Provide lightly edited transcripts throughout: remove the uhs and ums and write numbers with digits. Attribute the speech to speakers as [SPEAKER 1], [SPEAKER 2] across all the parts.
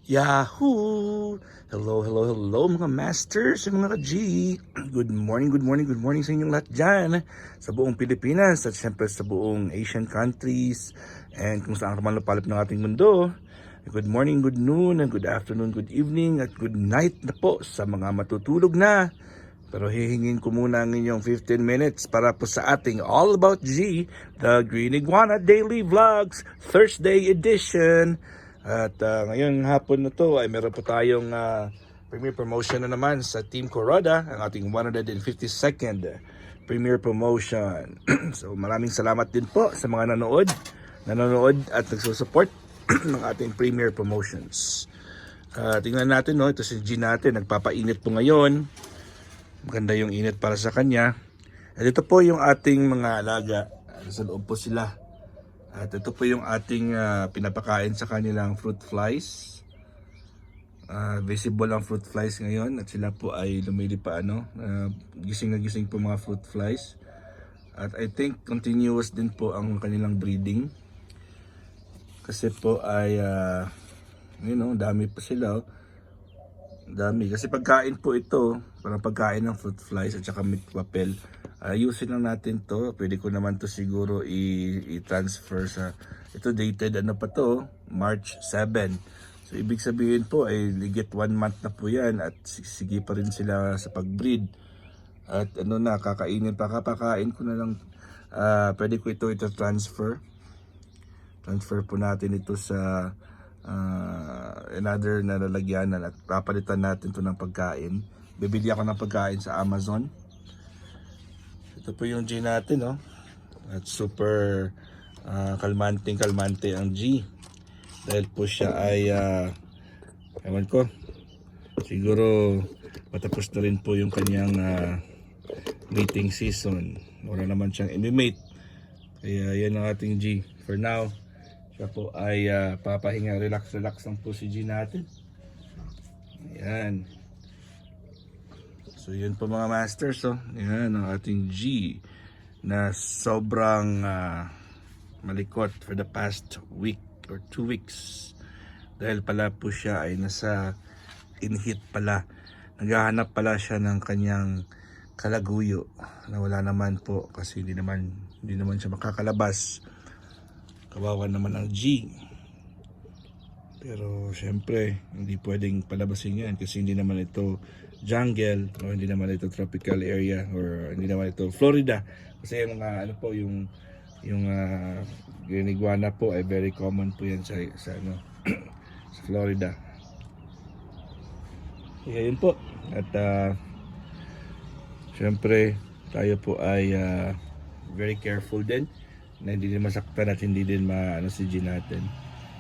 [SPEAKER 1] Yahoo! Hello, hello, hello mga masters, mga ka-G. Good morning, good morning, good morning sa inyong lahat dyan sa buong Pilipinas at syempre sa buong Asian countries and kung saan ka man lupalop ng ating mundo. Good morning, good noon, and good afternoon, good evening, at good night na po sa mga matutulog na. Pero hihingin ko muna ang inyong 15 minutes para po sa ating All About G, the Green Iguana Daily Vlogs, Thursday edition. At ngayong hapon na to ay meron po tayong premiere promotion na naman sa Team Kuroda, ang ating 152nd premiere promotion. So maraming salamat din po sa mga nanonood at nagsusupport ng ating premiere promotions. Tingnan natin, no, ito si G natin, nagpapainit po ngayon. Maganda yung init para sa kanya. At ito po yung ating mga alaga. Sa loob po sila. At ito po yung ating pinapakain sa kanilang fruit flies. Visible ang fruit flies ngayon. At sila po ay lumilipa gising na gising po mga fruit flies. At I think continuous din po ang kanilang breeding. Kasi po ay dami pa sila. Dami. Kasi pagkain po ito, parang pagkain ng fruit flies at saka meat papel. Ayusin lang natin to. Pwede ko naman to siguro i-transfer sa, ito dated pa to, March 7. So ibig sabihin po ay ligit 1 month na po yan at sige pa rin sila sa pag-breed. At kapakain ko na lang, pwede ko ito transfer. Transfer po natin ito sa another na lalagyanan at papalitan natin to ng pagkain. Bibili ako ng pagkain sa Amazon. Ito po yung G natin, no? At super kalmante ang G. Dahil po siya ay ewan ko, siguro patapos na rin po yung kanyang mating season. Wala naman siyang imimate. Kaya yan ang ating G for now. Siya po ay papahinga, relax lang po si G natin. Ayan. So yun po mga masters, Ayan ang ating G na sobrang malikot for the past week or 2 weeks. Dahil pala po siya ay nasa in-heat pala. Naghahanap pala siya ng kanyang kalaguyo na wala naman po kasi hindi naman siya makakalabas. Kawawa naman ang G. Pero syempre, hindi pwedeng palabasin yan kasi hindi naman ito jungle o hindi naman ito tropical area or hindi naman ito Florida. Kasi yung mga green iguana po ay very common po yan sa sa Florida. Kaya yun po. At syempre, tayo po ay very careful din na hindi din masaktan at hindi din si G natin.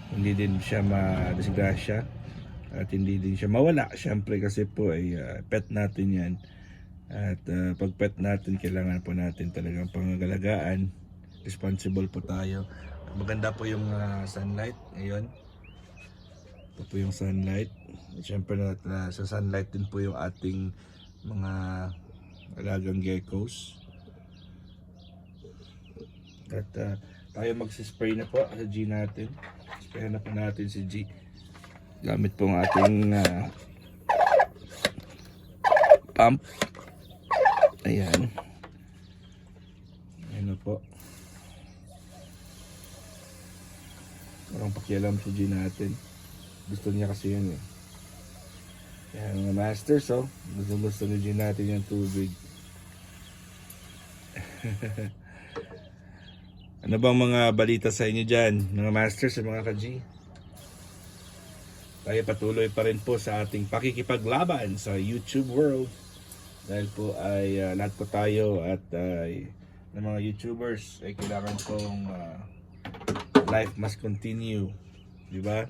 [SPEAKER 1] Hindi din siya madisgrasya at hindi din siya mawala. Siyempre kasi po ay pet natin yan. At pag pet natin, kailangan po natin talagang pangangalagaan. Responsible po tayo. Maganda po yung sunlight ngayon. Ito po yung sunlight. At siyempre sa sunlight din po yung ating mga alagang geckos. At tayo magsispray na po sa G natin. Spray na po natin si G. Gamit po ang ating pump. Ayan. Ayan na po. Parang pakialam si G natin. Gusto niya kasi yan eh. Ayan mga masters, gusto ni G natin yung tubig. Ano bang mga balita sa inyo dyan, mga masters at mga ka-G? Tayo patuloy pa rin po sa ating pakikipaglaban sa YouTube world. Dahil po ay lahat po tayo at ng mga YouTubers ay kailangan pong life must continue. Diba?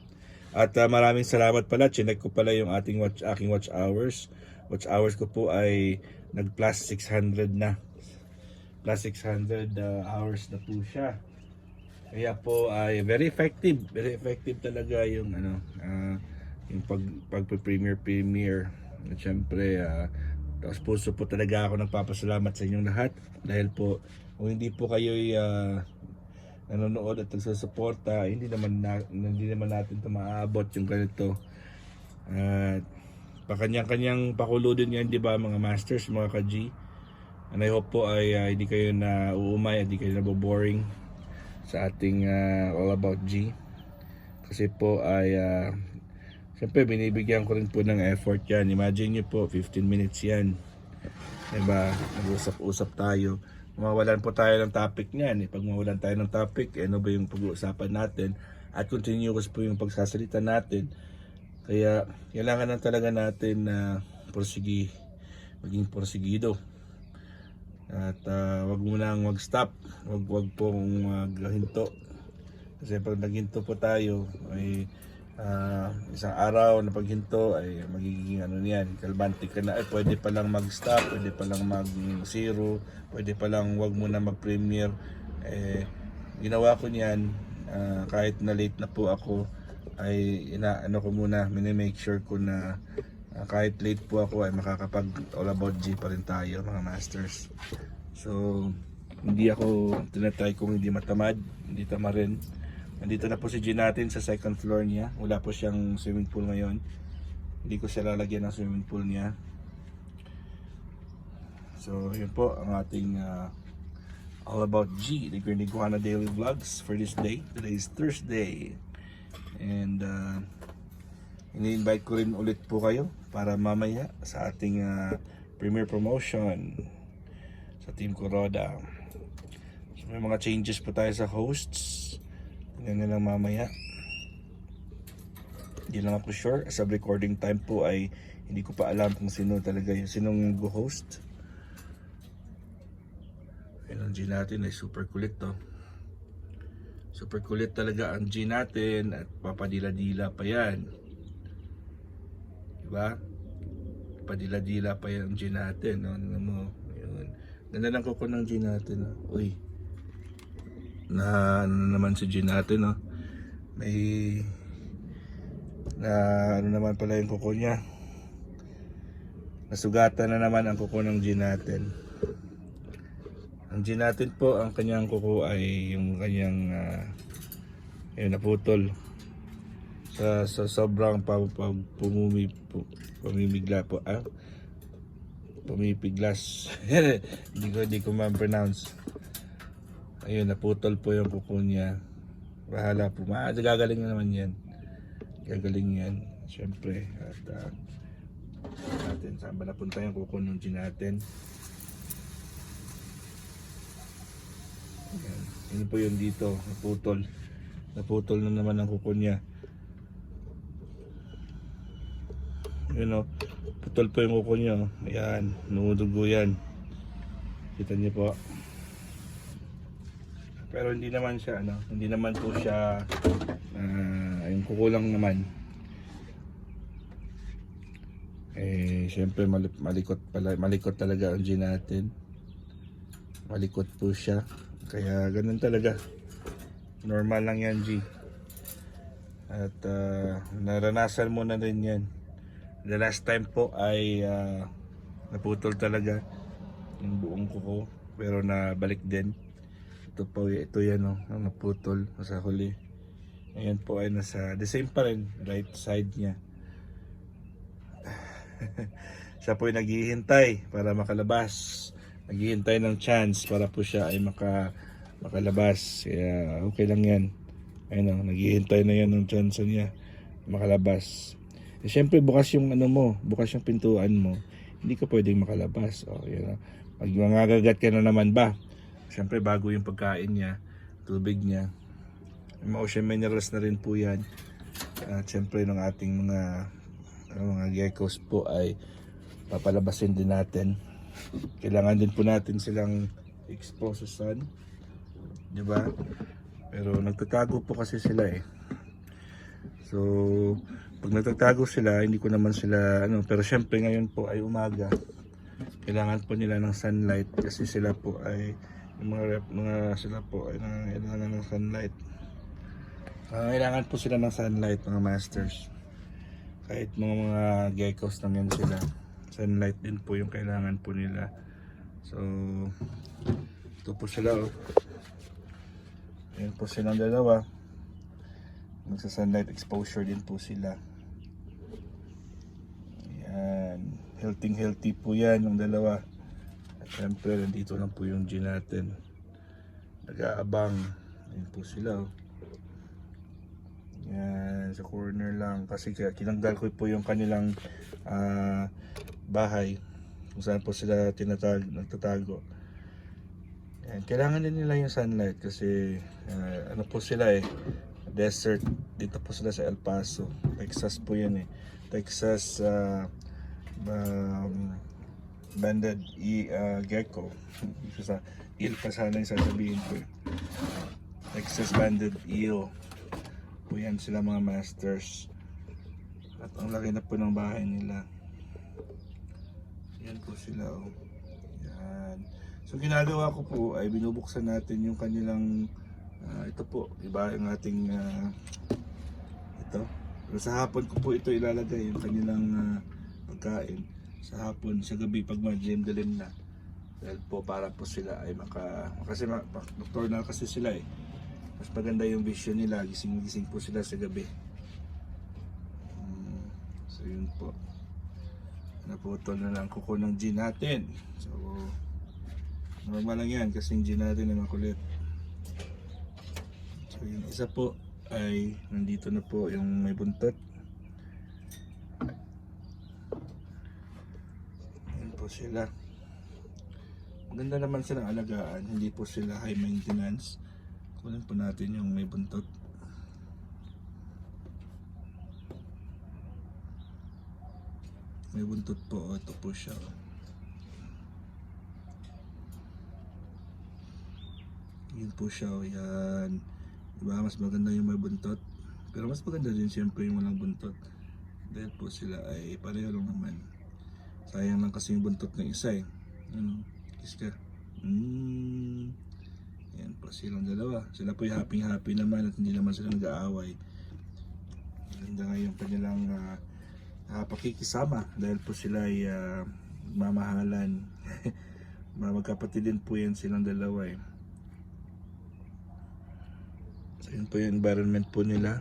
[SPEAKER 1] At maraming salamat pala. Chinek ko pala yung aking watch hours. Watch hours ko po ay nag plus 600 na. Plus 600 hours na po siya. Kaya po ay very effective talaga yung yung pag-premiere. At syempre taos puso po talaga ako nagpapasalamat sa inyong lahat dahil po kung hindi po kayo nanonood at nagsusuporta, hindi naman natin ito maaabot yung ganito At pakanyang-kanyang pakulo din yan, di ba mga masters, mga ka-G. And I hope po ay hindi kayo na uumay, hindi kayo naboboring sa ating All About G. Kasi po ay siyempre binibigyan ko rin po ng effort yan. Imagine nyo po, 15 minutes yan. Diba? Nag-usap-usap tayo. Mawalan po tayo ng topic niyan. Pag mawalan tayo ng topic, ano ba yung pag-uusapan natin? At continuous po yung pagsasalita natin. Kaya kailangan lang talaga natin na maging porsigido. At wag mo nang mag-stop. Wag pong maghinto. Kasi pag naghinto po tayo, ay isang araw na paghinto ay magiging ano niyan, kalmante ka na, pwede pa lang mag-stop, pwede pa lang mag-zero, pwede pa lang wag mo na mag-premiere. Ginawa ko niyan, kahit na late na po ako, ay ano ko muna, mini-make sure ko na kahit late po ako ay makakapag All About G pa rin tayo mga masters. So hindi ako tinatry kung hindi matamad, hindi tama rin. Nandito na po si G natin sa second floor niya. Wala po siyang swimming pool ngayon. Hindi ko siya lalagyan ng swimming pool niya. So yun po ang ating All About G, the Green Iguana Daily Vlogs for this day. Today is Thursday. And ini-invite ko rin ulit po kayo para mamaya sa ating premiere promotion sa Team Kuroda. So may mga changes po tayo sa hosts. Tingnan na lang mamaya. Hindi lang ako sure. Sa recording time po ay hindi ko pa alam kung sino talaga sinong go-host. Ayun, ang G natin ay super kulit to. Super kulit talaga ang G natin at papadila-dila pa yan. Diba? Padila-dila pa yan ang G natin. No? Ano mo? Ayun. Ganda lang kuko ng G natin. No? Uy. Na ano naman si G natin, no? May na ano naman pala yung kuko niya. Nasugatan na naman ang kuko ng G natin. Ang G natin po, ang kanyang kuko ay yung kanyang yun, naputol sa sobrang pumimigla po, pumipiglas. hindi ko ma-pronounce. Ayun, naputol po yung kuko niya. Bahala po. Gagaling na naman yan. Gagaling yan. Siyempre. At natin, saan ba napunta yung kuko ng G natin? Ayan. Yun po yung dito. Naputol. Naputol na naman ang kuko niya. Yun o. Putol po yung kuko niya. Ayan. Numudugo yan. Kita niyo po. Pero hindi naman siya hindi naman po siya yung kukulang naman. Syempre malikot talaga ang G natin. Malikot po siya. Kaya ganun talaga. Normal lang yan, G. At naranasan mo na rin yan. The last time po ay naputol talaga yung buong kuko, pero nabalik din. Ito yan naputol sa huli. Ayan po ay nasa the same pa rin, right side niya. Siya po ay naghihintay para makalabas. Naghihintay ng chance para po siya ay makalabas. Kaya okay lang yan. Ayun naghihintay na yan ng chance niya makalabas. Siyempre bukas yung bukas yung pintuan mo. Hindi ka pwedeng makalabas. Magagagat ka na naman ba? Siyempre bago yung pagkain niya, tubig niya, ocean minerals na rin po yan. At siyempre ng ating mga geckos po ay papalabasin din natin. Kailangan din po natin silang expose sa sun, di ba? Pero nagtatago po kasi sila So pag nagtatago sila, hindi ko naman sila pero siyempre ngayon po ay umaga. Kailangan po nila ng sunlight kasi sila po ay sila po ay nangangailangan ng sunlight. Kailangan po sila ng sunlight, mga masters. Kahit mga geckos lang yan sila, sunlight din po yung kailangan po nila. So ito po sila Ayan po silang dalawa. Magsa sunlight exposure din po sila. Yan. Healthy po yan yung dalawa. At syempre, nandito lang po yung G natin. Nag-aabang. Ayun po sila. Oh. Yan, sa corner lang. Kasi kinanggal ko po yung kanilang bahay. Kung saan po sila nagtatago. Yan. Kailangan din nila yung sunlight kasi ano po sila desert. Dito po sila sa El Paso. Texas po yan Texas banded gecko. Sa eel pa sana yung sasabihin ko. Texas banded eel po yan sila mga masters. At ang laki na po ng bahay nila. Yan po sila Yan. So ginagawa ko po ay binubuksan natin yung kanilang ito po, iba yung ating ito. Pero sa hapon ko po ito ilalagay yung kanilang pagkain. Sa hapon, sa gabi pag dilim na. Dahil po para po sila ay kasi nocturnal kasi sila mas maganda yung vision nila, gising po sila sa gabi. So yun po. Naputol na lang kuko ng G natin. So normal lang yan kasi yung G natin ay makulit. So yung isa po ay nandito na po yung may buntot. Yan po sila. Maganda naman silang alagaan, hindi po sila high maintenance. Kunin po natin yung may buntot. May buntot po, ito po siya. Yun po siya, yan. Diba, mas maganda yung may buntot. Pero mas maganda din siyempre yung walang buntot. Dahil po sila ay pareho lang naman. Sayang lang kasi yung buntot ng isa Ano, kiss ka. Yan po silang dalawa. Sila po yung happy naman at hindi naman sila nag-aaway. Ganda nga yung kanilang pakikisama dahil po sila ay mamahalan. Magkapatid din po yan silang dalawa So yun po yung environment po nila.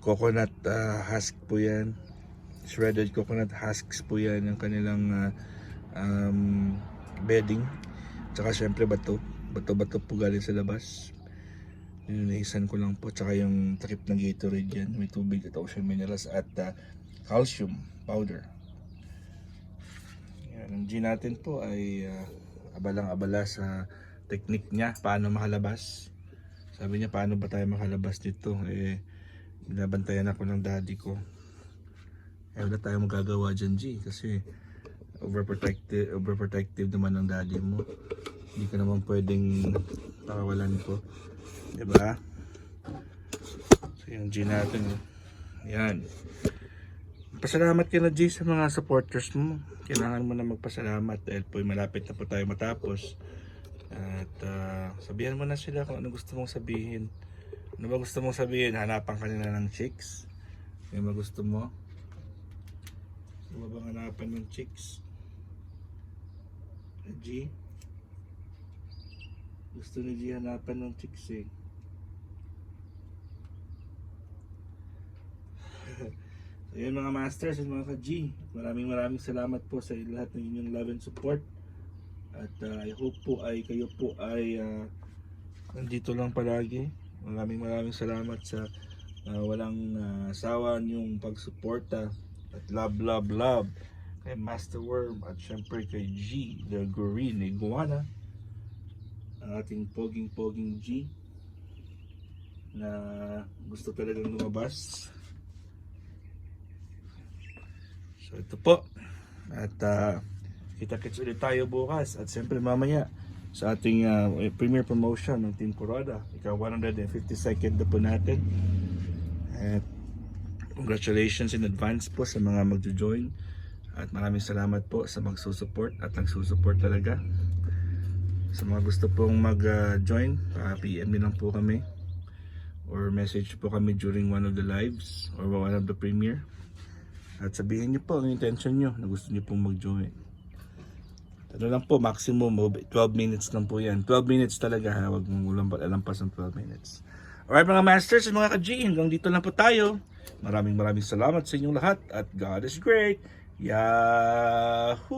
[SPEAKER 1] Coconut husk po yan. Shredded coconut husks po yan yung kanilang bedding. Tsaka syempre bato po galing sa labas. Nilinisan ko lang po. Tsaka yung takip ng Gatorade yan. May tubig at ocean minerals at calcium powder. Yan. Ang G natin po ay abalang-abala sa technique niya. Paano makalabas. Sabi niya paano ba tayo makalabas dito. Binabantayan ako ng daddy ko. Wala tayo magagawa dyan G. Kasi overprotective naman ng daddy mo. Hindi ka naman pwedeng pakawalan ko, diba? So yung G natin yan. Pasalamat ka na G sa mga supporters mo. Kailangan mo na magpasalamat dahil po malapit na po tayo matapos. At sabihan mo na sila kung ano gusto mong sabihin. Ano ba gusto mong sabihin? Hanapan ka nila ng chicks? May gusto mo? Ano ba bang hanapan ng chicks? G? Gusto ni G hanapan ng chicks So yun mga masters at mga ka-G, maraming salamat po sa lahat ng inyong love and support. At I hope po ay kayo po ay nandito lang palagi. Maraming salamat sa walang sawa niyong pagsuporta at love kay Master Worm at syempre kay G, the Green Iguana, ang ating poging G na gusto talagang lumabas. So ito po at kita-kits ulit tayo bukas at syempre mamaya sa ating premiere promotion ng Team Kuroda. Ika 152nd na po natin at congratulations in advance po sa mga magjo-join at maraming salamat po sa magsusupport at nagsusupport talaga. Sa mga gusto pong mag-join, PM lang po kami or message po kami during one of the lives or one of the premiere at sabihin nyo po ang intention nyo na gusto nyo pong mag-join. Ano lang po, maximum 12 minutes lang po yan. 12 minutes talaga ha, huwag mong alampas ng 12 minutes. Alright mga masters at mga ka-G, hanggang dito lang po tayo. Maraming salamat sa inyong lahat at God is great. Yahoo!